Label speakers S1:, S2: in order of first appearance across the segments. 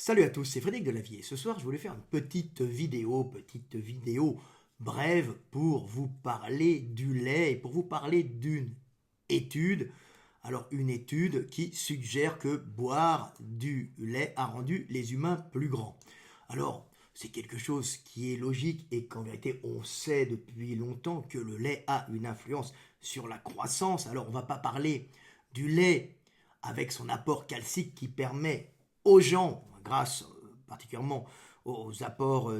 S1: Salut à tous, c'est Frédéric Delavier. Ce soir, je voulais faire une petite vidéo brève pour vous parler du lait et pour vous parler d'une étude. Alors, une étude qui suggère que boire du lait a rendu les humains plus grands. Alors, c'est quelque chose qui est logique et qu'en vérité, on sait depuis longtemps que le lait a une influence sur la croissance. Alors, on ne va pas parler du lait avec son apport calcique qui permet aux gens, grâce particulièrement aux apports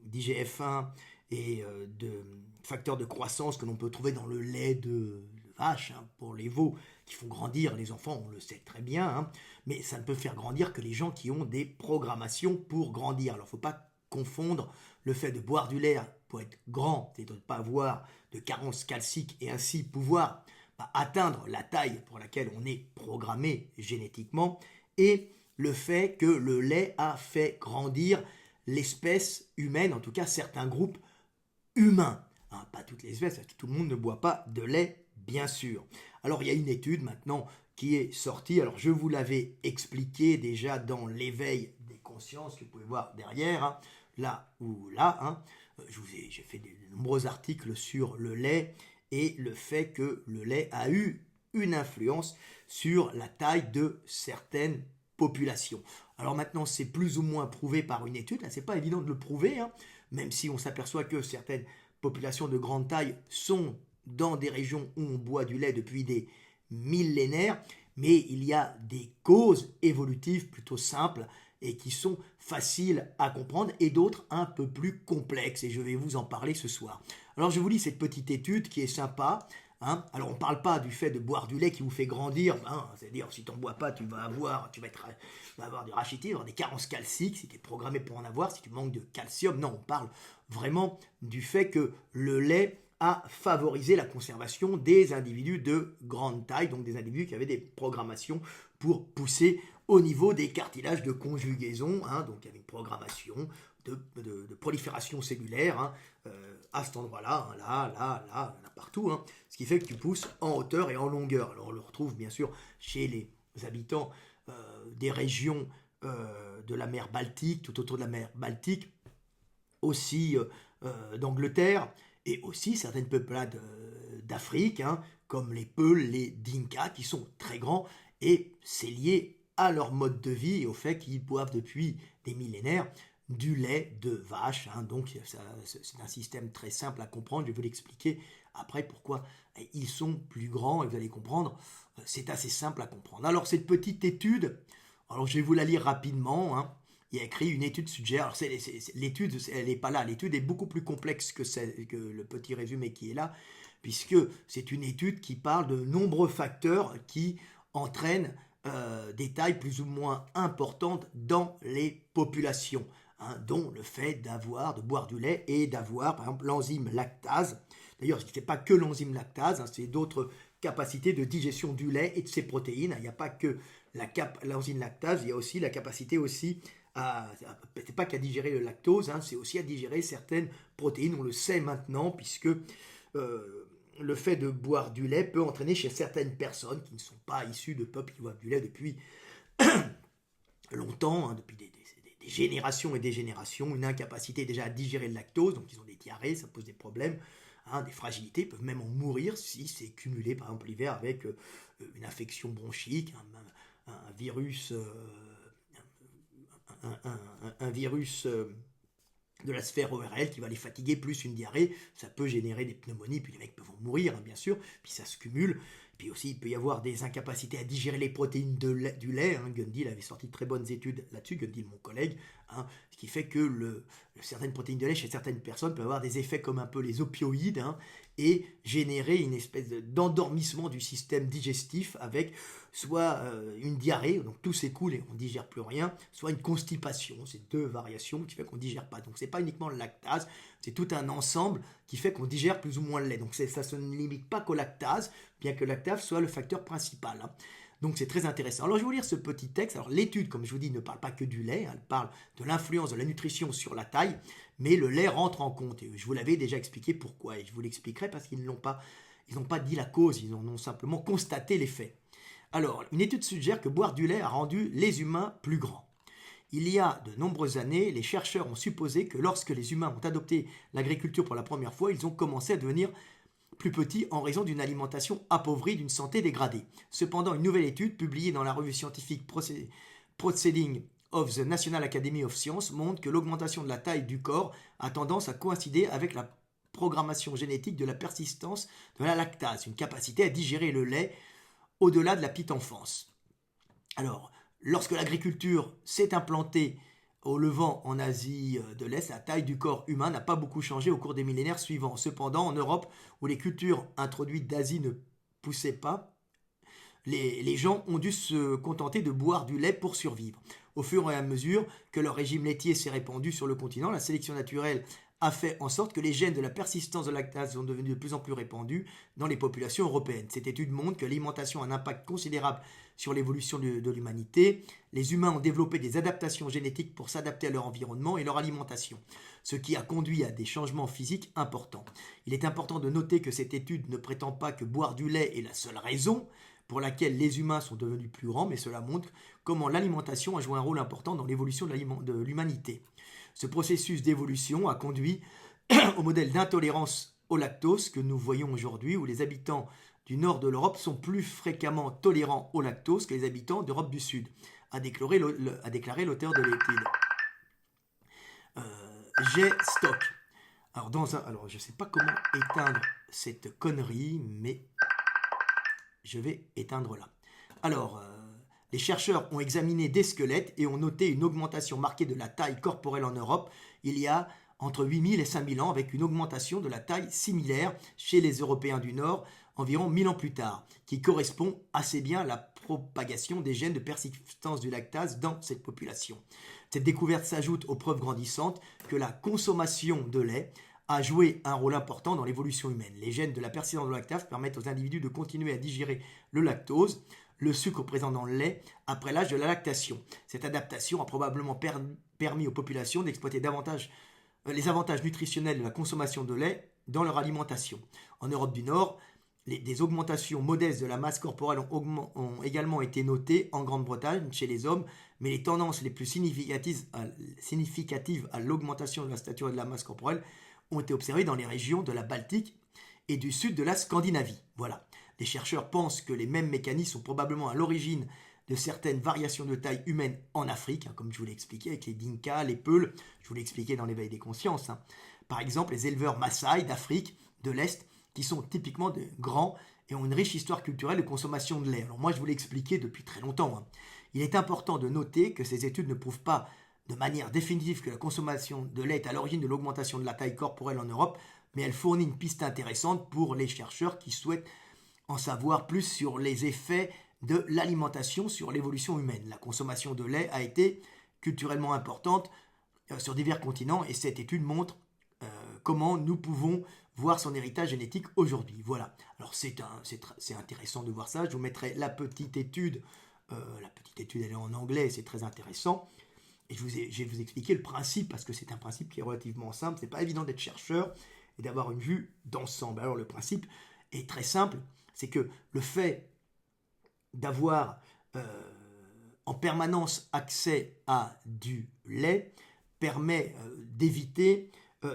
S1: d'IGF-1 et de facteurs de croissance que l'on peut trouver dans le lait de vache, pour les veaux qui font grandir les enfants, on le sait très bien, mais ça ne peut faire grandir que les gens qui ont des programmations pour grandir. Alors il ne faut pas confondre le fait de boire du lait pour être grand et de ne pas avoir de carence calcique et ainsi pouvoir atteindre la taille pour laquelle on est programmé génétiquement, et le fait que le lait a fait grandir l'espèce humaine, en tout cas certains groupes humains. Pas toutes les espèces, tout le monde ne boit pas de lait, bien sûr. Alors il y a une étude maintenant qui est sortie, alors je vous l'avais expliqué déjà dans l'éveil des consciences que vous pouvez voir derrière, là ou là. J'ai fait de nombreux articles sur le lait et le fait que le lait a eu une influence sur la taille de certaines populations. Alors maintenant, c'est plus ou moins prouvé par une étude. Là, c'est pas évident de le prouver, même si on s'aperçoit que certaines populations de grande taille sont dans des régions où on boit du lait depuis des millénaires, mais il y a des causes évolutives plutôt simples et qui sont faciles à comprendre, et d'autres un peu plus complexes, et je vais vous en parler ce soir. Alors je vous lis cette petite étude qui est sympa. Alors on ne parle pas du fait de boire du lait qui vous fait grandir, c'est-à-dire si tu n'en bois pas, tu vas avoir du rachitisme, avoir des carences calciques, si tu es programmé pour en avoir, si tu manques de calcium. Non, on parle vraiment du fait que le lait a favorisé la conservation des individus de grande taille, donc des individus qui avaient des programmations pour pousser au niveau des cartilages de conjugaison, donc il y avait une programmation de prolifération cellulaire à cet endroit-là, là, partout, ce qui fait que tu pousses en hauteur et en longueur. Alors on le retrouve bien sûr chez les habitants des régions de la mer Baltique, tout autour de la mer Baltique, aussi d'Angleterre, et aussi certaines peuplades d'Afrique, comme les Peuls, les Dinkas, qui sont très grands, et c'est lié à leur mode de vie et au fait qu'ils boivent depuis des millénaires du lait de vache. Donc c'est un système très simple à comprendre, je vais vous l'expliquer après pourquoi ils sont plus grands, et vous allez comprendre, c'est assez simple à comprendre. Alors cette petite étude, alors je vais vous la lire rapidement, il y a écrit une étude suggère, alors l'étude elle n'est pas là, l'étude est beaucoup plus complexe que le petit résumé qui est là, puisque c'est une étude qui parle de nombreux facteurs qui entraînent des tailles plus ou moins importantes dans les populations, dont le fait de boire du lait et d'avoir par exemple l'enzyme lactase. D'ailleurs, ce n'est pas que l'enzyme lactase, c'est d'autres capacités de digestion du lait et de ses protéines. Il n'y a pas que l'enzyme lactase, il y a aussi la capacité aussi c'est pas qu'à digérer le lactose, c'est aussi à digérer certaines protéines, on le sait maintenant, puisque le fait de boire du lait peut entraîner chez certaines personnes qui ne sont pas issues de peuples qui boivent du lait depuis longtemps, depuis des générations et des générations, une incapacité déjà à digérer le lactose, donc ils ont des diarrhées, ça pose des problèmes, des fragilités, ils peuvent même en mourir si c'est cumulé par exemple l'hiver avec une infection bronchique, un virus, un virus de la sphère ORL qui va les fatiguer, plus une diarrhée, ça peut générer des pneumonies, puis les mecs peuvent en mourir, bien sûr, puis ça se cumule. Puis aussi, il peut y avoir des incapacités à digérer les protéines du lait. Gundil avait sorti de très bonnes études là-dessus, Gundil, mon collègue, ce qui fait que certaines protéines de lait chez certaines personnes peuvent avoir des effets comme un peu les opioïdes, et générer une espèce d'endormissement du système digestif avec soit une diarrhée, donc tout s'écoule et on ne digère plus rien, soit une constipation, c'est deux variations qui fait qu'on ne digère pas. Donc c'est pas uniquement le lactase, c'est tout un ensemble qui fait qu'on digère plus ou moins le lait. Donc ça ne se limite pas qu'au lactase, bien que le lactase soit le facteur principal. Donc c'est très intéressant. Alors je vais vous lire ce petit texte. Alors l'étude, comme je vous dis, ne parle pas que du lait, elle parle de l'influence de la nutrition sur la taille, mais le lait rentre en compte. Et je vous l'avais déjà expliqué pourquoi, et je vous l'expliquerai parce qu'ils n'ont pas dit la cause, ils en ont simplement constaté l'effet. Alors, une étude suggère que boire du lait a rendu les humains plus grands. Il y a de nombreuses années, les chercheurs ont supposé que lorsque les humains ont adopté l'agriculture pour la première fois, ils ont commencé à devenir plus petits en raison d'une alimentation appauvrie, d'une santé dégradée. Cependant, une nouvelle étude publiée dans la revue scientifique Proceedings of the National Academy of Sciences montre que l'augmentation de la taille du corps a tendance à coïncider avec la programmation génétique de la persistance de la lactase, une capacité à digérer le lait au-delà de la petite enfance. Alors, lorsque l'agriculture s'est implantée au Levant, en Asie de l'Est, la taille du corps humain n'a pas beaucoup changé au cours des millénaires suivants. Cependant, en Europe, où les cultures introduites d'Asie ne poussaient pas, les gens ont dû se contenter de boire du lait pour survivre. Au fur et à mesure que leur régime laitier s'est répandu sur le continent, la sélection naturelle a fait en sorte que les gènes de la persistance de lactase sont devenus de plus en plus répandus dans les populations européennes. Cette étude montre que l'alimentation a un impact considérable sur l'évolution de l'humanité. Les humains ont développé des adaptations génétiques pour s'adapter à leur environnement et leur alimentation, ce qui a conduit à des changements physiques importants. Il est important de noter que cette étude ne prétend pas que boire du lait est la seule raison pour laquelle les humains sont devenus plus grands, mais cela montre comment l'alimentation a joué un rôle important dans l'évolution de l'humanité. Ce processus d'évolution a conduit au modèle d'intolérance au lactose que nous voyons aujourd'hui, où les habitants du nord de l'Europe sont plus fréquemment tolérants au lactose que les habitants d'Europe du Sud, a déclaré l'auteur de l'étude. J'ai stock. Alors je ne sais pas comment éteindre cette connerie, mais je vais éteindre là. Alors, les chercheurs ont examiné des squelettes et ont noté une augmentation marquée de la taille corporelle en Europe il y a entre 8000 et 5000 ans, avec une augmentation de la taille similaire chez les Européens du Nord environ 1000 ans plus tard, qui correspond assez bien à la propagation des gènes de persistance du lactase dans cette population. Cette découverte s'ajoute aux preuves grandissantes que la consommation de lait a joué un rôle important dans l'évolution humaine. Les gènes de la persistance de lactase permettent aux individus de continuer à digérer le lactose, le sucre présent dans le lait, après l'âge de la lactation. Cette adaptation a probablement permis aux populations d'exploiter davantage les avantages nutritionnels de la consommation de lait dans leur alimentation. En Europe du Nord, des augmentations modestes de la masse corporelle ont également été notées en Grande-Bretagne chez les hommes, mais les tendances les plus significatives à l'augmentation de la stature et de la masse corporelle ont été observées dans les régions de la Baltique et du sud de la Scandinavie. Voilà. Les chercheurs pensent que les mêmes mécanismes sont probablement à l'origine de certaines variations de taille humaine en Afrique, comme je vous l'ai expliqué avec les Dinkas, les Peuls, je vous l'ai expliqué dans l'éveil des consciences. Par exemple, les éleveurs Maasai d'Afrique de l'Est, qui sont typiquement de grands et ont une riche histoire culturelle de consommation de lait. Alors moi, je vous l'ai expliqué depuis très longtemps. Il est important de noter que ces études ne prouvent pas de manière définitive que la consommation de lait est à l'origine de l'augmentation de la taille corporelle en Europe, mais elle fournit une piste intéressante pour les chercheurs qui souhaitent en savoir plus sur les effets de l'alimentation sur l'évolution humaine. La consommation de lait a été culturellement importante sur divers continents et cette étude montre comment nous pouvons voir son héritage génétique aujourd'hui. Voilà. Alors c'est intéressant de voir ça. Je vous mettrai la petite étude. Elle est en anglais, c'est très intéressant. Et je vais vous expliquer le principe, parce que c'est un principe qui est relativement simple. C'est pas évident d'être chercheur et d'avoir une vue d'ensemble. Alors le principe est très simple, c'est que le fait d'avoir en permanence accès à du lait permet d'éviter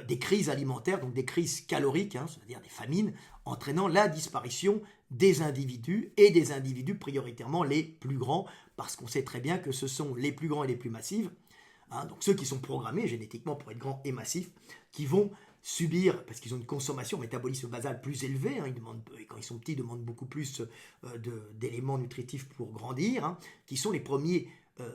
S1: des crises alimentaires, donc des crises caloriques, c'est-à-dire des famines, entraînant la disparition des individus, et des individus prioritairement les plus grands, parce qu'on sait très bien que ce sont les plus grands et les plus massifs, donc ceux qui sont programmés génétiquement pour être grands et massifs, qui vont subir, parce qu'ils ont une consommation, métabolisme basal plus élevé, quand ils sont petits, ils demandent beaucoup plus d'éléments nutritifs pour grandir, qui sont les premiers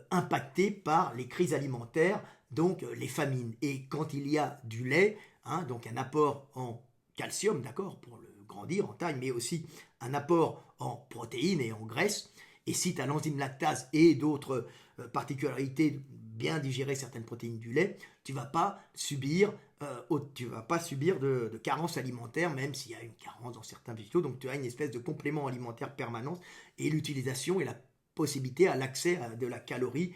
S1: impactés par les crises alimentaires, donc les famines. Et quand il y a du lait, donc un apport en calcium, d'accord, pour le grandir en taille, mais aussi un apport en protéines et en graisses, et si tu as l'enzyme lactase et d'autres particularités, bien digérer certaines protéines du lait, tu ne vas pas subir, de carence alimentaire, même s'il y a une carence dans certains végétaux. Donc tu as une espèce de complément alimentaire permanent, et l'utilisation et la possibilité à l'accès à de la calorie,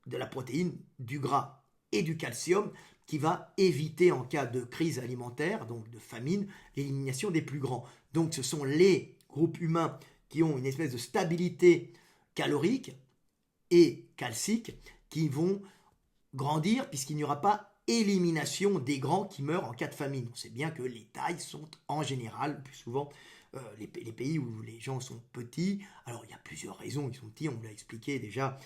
S1: de la protéine, du gras et du calcium, qui va éviter en cas de crise alimentaire, donc de famine, l'élimination des plus grands. Donc ce sont les groupes humains qui ont une espèce de stabilité calorique et calcique qui vont grandir puisqu'il n'y aura pas élimination des grands qui meurent en cas de famine. On sait bien que les tailles sont en général, le plus souvent, les pays où les gens sont petits. Alors il y a plusieurs raisons, ils sont petits, on l'a expliqué déjà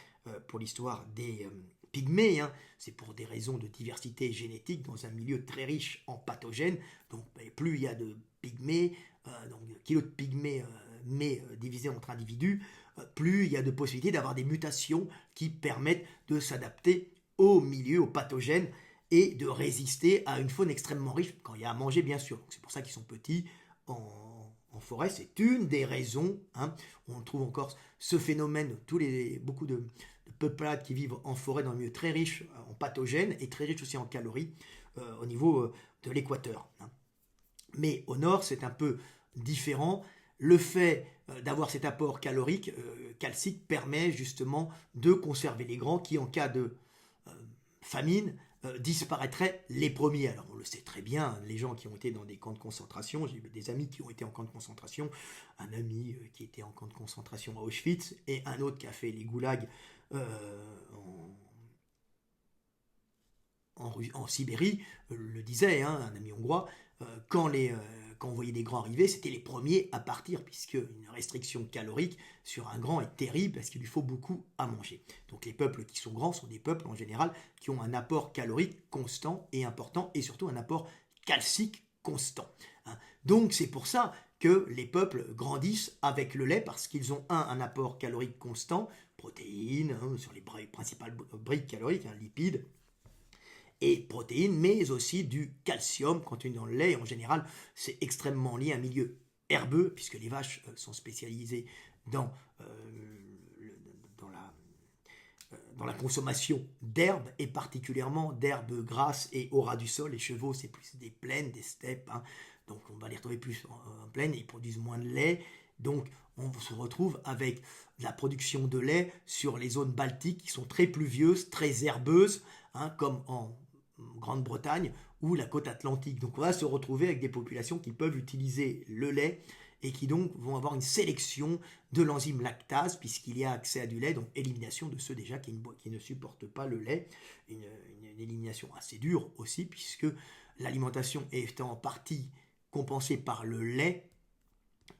S1: pour l'histoire des pygmées, hein. C'est pour des raisons de diversité génétique dans un milieu très riche en pathogènes. Donc plus il y a de pygmées, donc de kilos de pygmées divisés entre individus, plus il y a de possibilités d'avoir des mutations qui permettent de s'adapter au milieu, aux pathogènes et de résister à une faune extrêmement riche quand il y a à manger, bien sûr. C'est pour ça qu'ils sont petits en forêt. C'est une des raisons, hein. On trouve encore ce phénomène, beaucoup de peuplades qui vivent en forêt dans un milieu très riche en pathogènes et très riche aussi en calories au niveau de l'équateur, hein. Mais au nord, c'est un peu différent. Le fait d'avoir cet apport calorique, calcique, permet justement de conserver les grands qui, en cas de famine, disparaîtraient les premiers. Alors on le sait très bien, les gens qui ont été dans des camps de concentration, j'ai eu des amis qui ont été en camp de concentration, un ami qui était en camp de concentration à Auschwitz et un autre qui a fait les goulags en Sibérie, le disait, hein, un ami hongrois, quand on voyait des grands arriver, c'était les premiers à partir, puisque une restriction calorique sur un grand est terrible, parce qu'il lui faut beaucoup à manger. Donc les peuples qui sont grands sont des peuples en général qui ont un apport calorique constant et important, et surtout un apport calcique constant, hein. Donc c'est pour ça que les peuples grandissent avec le lait, parce qu'ils ont un apport calorique constant, protéines, hein, sur les principales briques caloriques, hein, lipides, et protéines, mais aussi du calcium contenu dans le lait. En général, c'est extrêmement lié à un milieu herbeux, puisque les vaches sont spécialisées dans, dans, la, dans la consommation d'herbes, et particulièrement d'herbes grasses et au ras du sol. Les chevaux, c'est plus des plaines, des steppes, hein. Donc on va les retrouver plus en plaine, et ils produisent moins de lait. Donc on se retrouve avec la production de lait sur les zones baltiques qui sont très pluvieuses, très herbeuses, hein, comme en Grande-Bretagne ou la côte atlantique. Donc on va se retrouver avec des populations qui peuvent utiliser le lait et qui donc vont avoir une sélection de l'enzyme lactase puisqu'il y a accès à du lait, donc élimination de ceux déjà qui ne supportent pas le lait, une élimination assez dure aussi puisque l'alimentation est en partie compensée par le lait,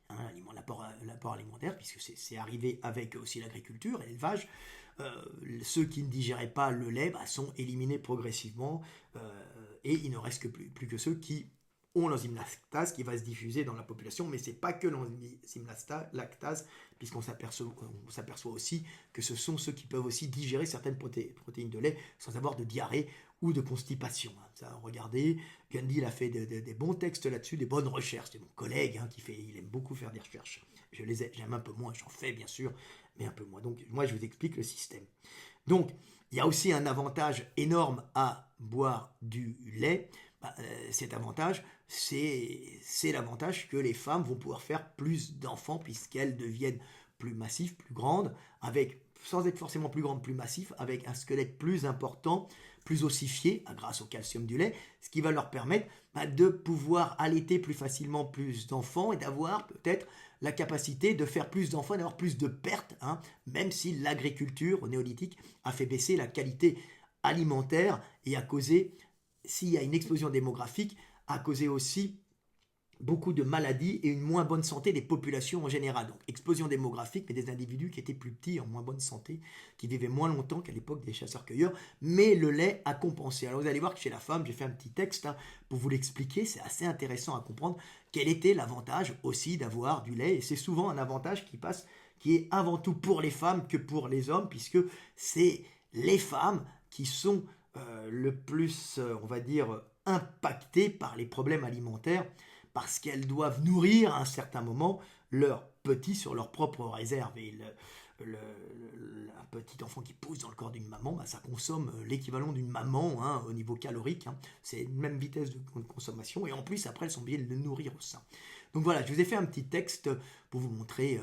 S1: hein, l'apport alimentaire, puisque c'est arrivé avec aussi l'agriculture et l'élevage. Ceux qui ne digéraient pas le lait sont éliminés progressivement et il ne reste plus que ceux qui ont l'enzyme lactase qui va se diffuser dans la population, mais ce n'est pas que l'enzyme lactase, puisqu'on s'aperçoit aussi que ce sont ceux qui peuvent aussi digérer certaines protéines de lait sans avoir de diarrhée ou de constipation. Ça, regardez, Gandhi il a fait des bons textes là-dessus, des bonnes recherches. C'est mon collègue il aime beaucoup faire des recherches. J'aime un peu moins, j'en fais bien sûr, mais un peu moins. Donc moi je vous explique le système. Donc il y a aussi un avantage énorme à boire du lait. Cet avantage, c'est l'avantage que les femmes vont pouvoir faire plus d'enfants puisqu'elles deviennent plus massives, plus grandes, sans être forcément plus grandes, plus massives, avec un squelette plus important, plus ossifié grâce au calcium du lait, ce qui va leur permettre de pouvoir allaiter plus facilement plus d'enfants et d'avoir peut-être la capacité de faire plus d'enfants et d'avoir plus de pertes, hein, même si l'agriculture au néolithique a fait baisser la qualité alimentaire et a causé, s'il y a une explosion démographique, a causé aussi beaucoup de maladies et une moins bonne santé des populations en général. Donc explosion démographique, mais des individus qui étaient plus petits, en moins bonne santé, qui vivaient moins longtemps qu'à l'époque des chasseurs-cueilleurs, mais le lait a compensé. Alors vous allez voir que chez la femme, j'ai fait un petit texte pour vous l'expliquer, c'est assez intéressant à comprendre quel était l'avantage aussi d'avoir du lait, et c'est souvent un avantage qui est avant tout pour les femmes que pour les hommes, puisque c'est les femmes qui sont le plus, on va dire, impactées par les problèmes alimentaires, parce qu'elles doivent nourrir à un certain moment leurs petits sur leur propre réserve. Et un petit enfant qui pousse dans le corps d'une maman, ça consomme l'équivalent d'une maman, hein, au niveau calorique, hein. C'est une même vitesse de consommation. Et en plus, après, elles sont obligées de le nourrir au sein. Donc voilà, je vous ai fait un petit texte pour vous montrer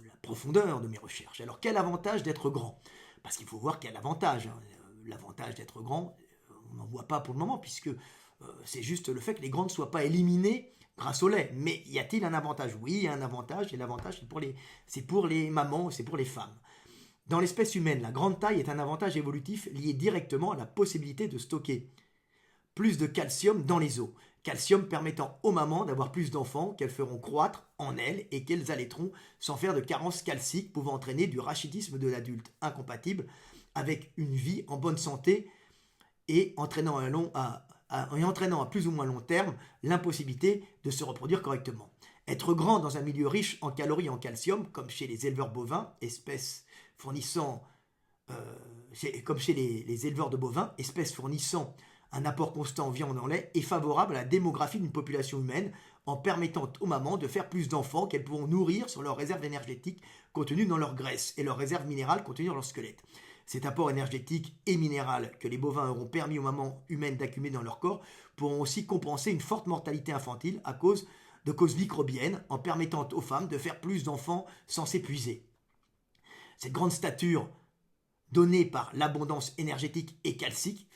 S1: la profondeur de mes recherches. Alors, quel avantage d'être grand? Parce qu'il faut voir quel avantage, hein. L'avantage d'être grand, on n'en voit pas pour le moment, puisque c'est juste le fait que les grands ne soient pas éliminés grâce au lait. Mais y a-t-il un avantage? Oui, il y a un avantage, et l'avantage c'est pour les mamans, c'est pour les femmes. Dans l'espèce humaine, la grande taille est un avantage évolutif lié directement à la possibilité de stocker plus de calcium dans les os. Calcium permettant aux mamans d'avoir plus d'enfants qu'elles feront croître en elles et qu'elles allaiteront sans faire de carence calcique pouvant entraîner du rachitisme de l'adulte incompatible avec une vie en bonne santé et entraînant à plus ou moins long terme l'impossibilité de se reproduire correctement. Être grand dans un milieu riche en calories et en calcium, comme chez les éleveurs bovins, comme chez les éleveurs de bovins, espèces fournissant un apport constant en viande en lait, est favorable à la démographie d'une population humaine en permettant aux mamans de faire plus d'enfants qu'elles pourront nourrir sur leurs réserves énergétiques contenues dans leur graisse et leurs réserves minérales contenues dans leur squelette. Cet apport énergétique et minéral que les bovins auront permis aux mamans humaines d'accumuler dans leur corps pourront aussi compenser une forte mortalité infantile à cause de causes microbiennes en permettant aux femmes de faire plus d'enfants sans s'épuiser. Cette grande stature donnée par l'abondance énergétique et calcique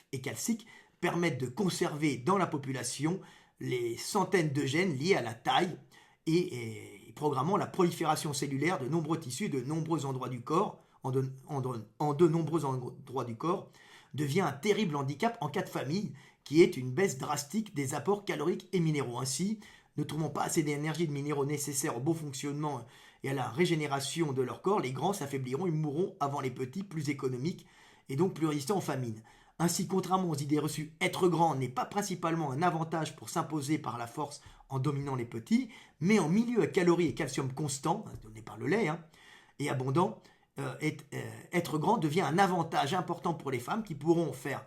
S1: permettent de conserver dans la population les centaines de gènes liés à la taille et programmant la prolifération cellulaire de nombreux tissus de nombreux endroits du corps, en de nombreux endroits du corps, devient un terrible handicap en cas de famine, qui est une baisse drastique des apports caloriques et minéraux. Ainsi, ne trouvant pas assez d'énergie et de minéraux nécessaires au bon fonctionnement et à la régénération de leur corps, les grands s'affaibliront et mourront avant les petits, plus économiques et donc plus résistants aux famines. Ainsi, contrairement aux idées reçues, être grand n'est pas principalement un avantage pour s'imposer par la force en dominant les petits, mais en milieu à calories et calcium constant, donné par le lait, et abondant, être grand devient un avantage important pour les femmes qui pourront faire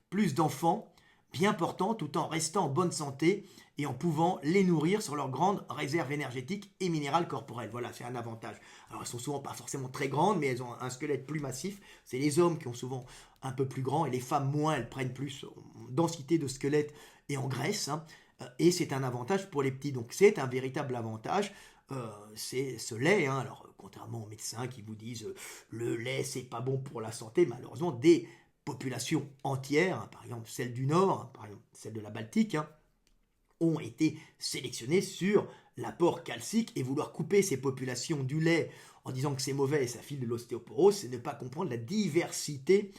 S1: plus d'enfants bien portants tout en restant en bonne santé et en pouvant les nourrir sur leurs grandes réserves énergétiques et minérales corporelles. Voilà, c'est un avantage. Alors, elles sont souvent pas forcément très grandes, mais elles ont un squelette plus massif. C'est les hommes qui ont souvent un peu plus grand et les femmes moins, elles prennent plus en densité de squelette et en graisse. Et c'est un avantage pour les petits. Donc, c'est un véritable avantage. C'est ce lait. Alors, contrairement aux médecins qui vous disent le lait, c'est pas bon pour la santé, malheureusement, des populations entières, par exemple celle du Nord, par exemple celle de la Baltique, ont été sélectionnés sur l'apport calcique et vouloir couper ces populations du lait en disant que c'est mauvais et ça file de l'ostéoporose, c'est ne pas comprendre la diversité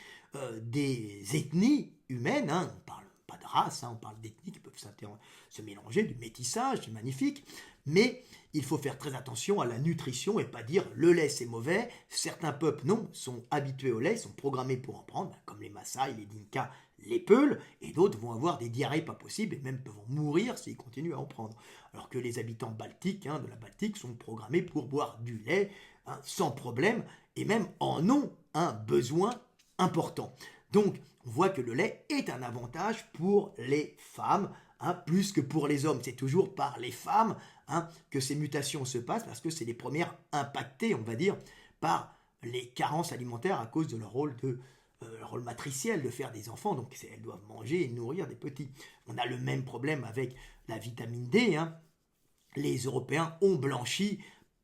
S1: des ethnies humaines. On parle pas de race, on parle d'ethnies qui peuvent se mélanger, du métissage, c'est magnifique, mais il faut faire très attention à la nutrition et pas dire le lait c'est mauvais. Certains peuples non, sont habitués au lait, sont programmés pour en prendre, comme les Maasai, les Dinka, les Peuls, et d'autres vont avoir des diarrhées pas possibles et même peuvent mourir s'ils continuent à en prendre. Alors que les habitants baltiques, de la Baltique, sont programmés pour boire du lait sans problème et même en ont un besoin important. Donc, on voit que le lait est un avantage pour les femmes, plus que pour les hommes. C'est toujours par les femmes que ces mutations se passent parce que c'est les premières impactées, on va dire, par les carences alimentaires à cause de leur rôle matriciel de faire des enfants. Donc, elles doivent manger et nourrir des petits. On a le même problème avec la vitamine D. Les Européens ont blanchi.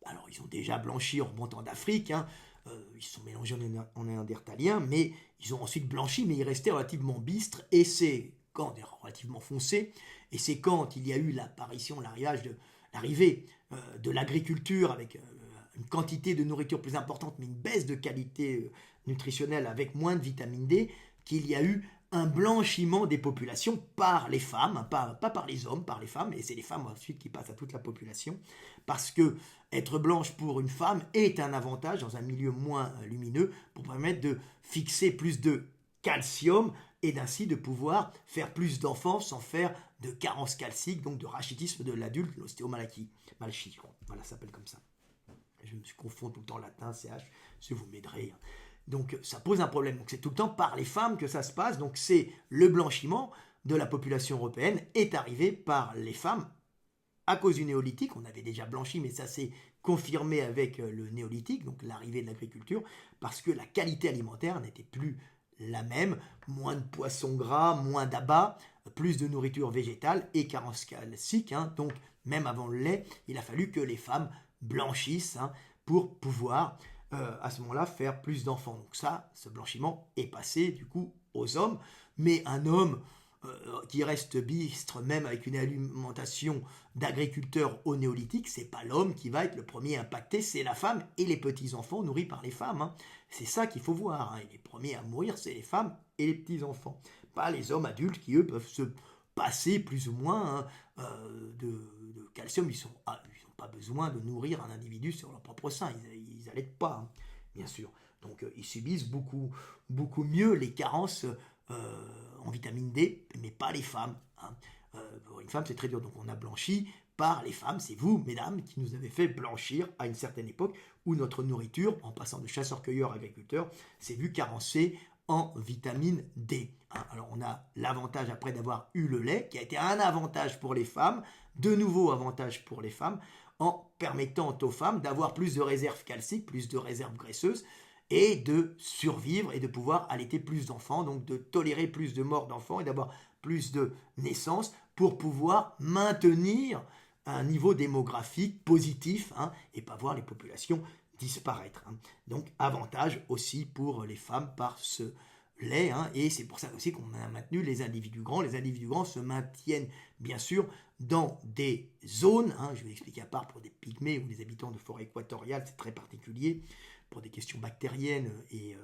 S1: Alors, ils ont déjà blanchi en remontant d'Afrique. Ils se sont mélangés en néandertaliens, mais ils ont ensuite blanchi, mais ils restaient relativement bistres, et c'est relativement foncés, et c'est quand il y a eu l'arrivée de l'agriculture avec une quantité de nourriture plus importante, mais une baisse de qualité nutritionnelle avec moins de vitamine D, qu'il y a eu un blanchiment des populations par les femmes, pas par les hommes, par les femmes, et c'est les femmes ensuite qui passent à toute la population, parce que être blanche pour une femme est un avantage dans un milieu moins lumineux pour permettre de fixer plus de calcium et ainsi de pouvoir faire plus d'enfants sans faire de carence calcique, donc de rachitisme de l'adulte, l'ostéomalachie. Voilà, ça s'appelle comme ça. Je me confonds tout le temps latin, CH, si vous m'aiderez. Donc ça pose un problème. Donc c'est tout le temps par les femmes que ça se passe. Donc c'est le blanchiment de la population européenne est arrivé par les femmes à cause du néolithique. On avait déjà blanchi, mais ça s'est confirmé avec le néolithique, donc l'arrivée de l'agriculture, parce que la qualité alimentaire n'était plus la même. Moins de poissons gras, moins d'abats, plus de nourriture végétale et carence calcique. Donc même avant le lait, il a fallu que les femmes blanchissent pour pouvoir à ce moment-là faire plus d'enfants. Donc ça, ce blanchiment est passé du coup aux hommes, mais un homme qui reste bistre, même avec une alimentation d'agriculteurs au néolithique, c'est pas l'homme qui va être le premier impacté, c'est la femme et les petits-enfants nourris par les femmes. Hein. C'est ça qu'il faut voir. Hein. Et les premiers à mourir, c'est les femmes et les petits-enfants. Pas les hommes adultes qui, eux, peuvent se passer plus ou moins hein, de calcium. Ils n'ont pas besoin de nourrir un individu sur leur propre sein. Ils n'allaitent pas, hein, bien sûr. Donc ils subissent beaucoup mieux les carences en vitamine D, mais pas les femmes. Hein. Pour une femme, c'est très dur. Donc on a blanchi par les femmes. C'est vous, mesdames, qui nous avez fait blanchir à une certaine époque où notre nourriture, en passant de chasseurs-cueilleurs à agriculteurs, s'est vue carencée en vitamine D. Hein. Alors on a l'avantage après d'avoir eu le lait, qui a été un avantage pour les femmes, de nouveau avantage pour les femmes, en permettant aux femmes d'avoir plus de réserves calciques, plus de réserves graisseuses, et de survivre et de pouvoir allaiter plus d'enfants, donc de tolérer plus de morts d'enfants et d'avoir plus de naissances pour pouvoir maintenir un niveau démographique positif hein, et pas voir les populations disparaître. Hein. Donc avantage aussi pour les femmes par ce lait hein, et c'est pour ça aussi qu'on a maintenu les individus grands. Les individus grands se maintiennent bien sûr dans des zones, hein, je vais expliquer à part pour des pygmées ou des habitants de forêt équatoriale, c'est très particulier, pour des questions bactériennes et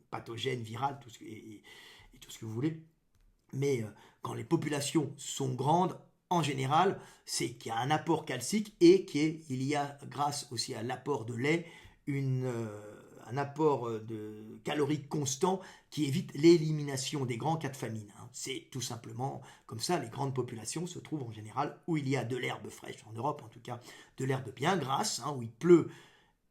S1: pathogènes, virales, et tout ce que vous voulez. Mais quand les populations sont grandes, en général, c'est qu'il y a un apport calcique et qu'il y a, grâce aussi à l'apport de lait, un apport de calorique constant qui évite l'élimination des grands cas de famine. Hein. C'est tout simplement comme ça, les grandes populations se trouvent en général où il y a de l'herbe fraîche, en Europe en tout cas, de l'herbe bien grasse, hein, où il pleut,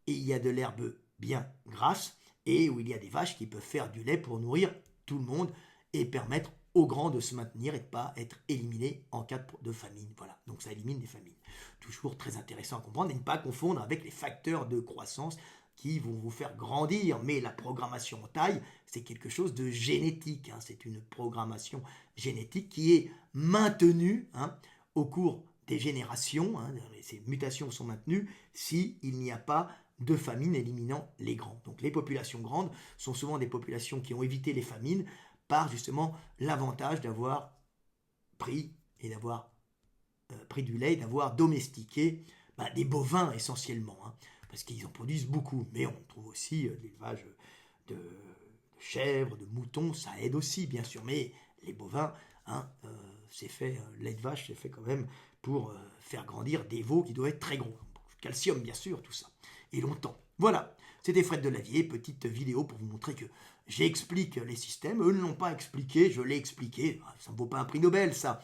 S1: et il y a de l'herbe bien grasse et où il y a des vaches qui peuvent faire du lait pour nourrir tout le monde et permettre aux grands de se maintenir et de ne pas être éliminés en cas de famine. Voilà, donc ça élimine des famines. Toujours très intéressant à comprendre et ne pas confondre avec les facteurs de croissance qui vont vous faire grandir. Mais la programmation en taille, c'est quelque chose de génétique. Hein. C'est une programmation génétique qui est maintenue hein, au cours des générations. Hein. Ces mutations sont maintenues s'il n'y a pas de famine éliminant les grands. Donc les populations grandes sont souvent des populations qui ont évité les famines par justement l'avantage d'avoir pris du lait et d'avoir domestiqué des bovins essentiellement, hein, parce qu'ils en produisent beaucoup. Mais on trouve aussi l'élevage de chèvres, de moutons, ça aide aussi bien sûr. Mais les bovins, hein, c'est fait, lait de vache, c'est fait quand même pour faire grandir des veaux qui doivent être très gros. Calcium bien sûr, tout ça. Et longtemps. Voilà, c'était Fred Delavier, petite vidéo pour vous montrer que j'explique les systèmes. Eux ne l'ont pas expliqué, je l'ai expliqué. Ça ne vaut pas un prix Nobel, ça.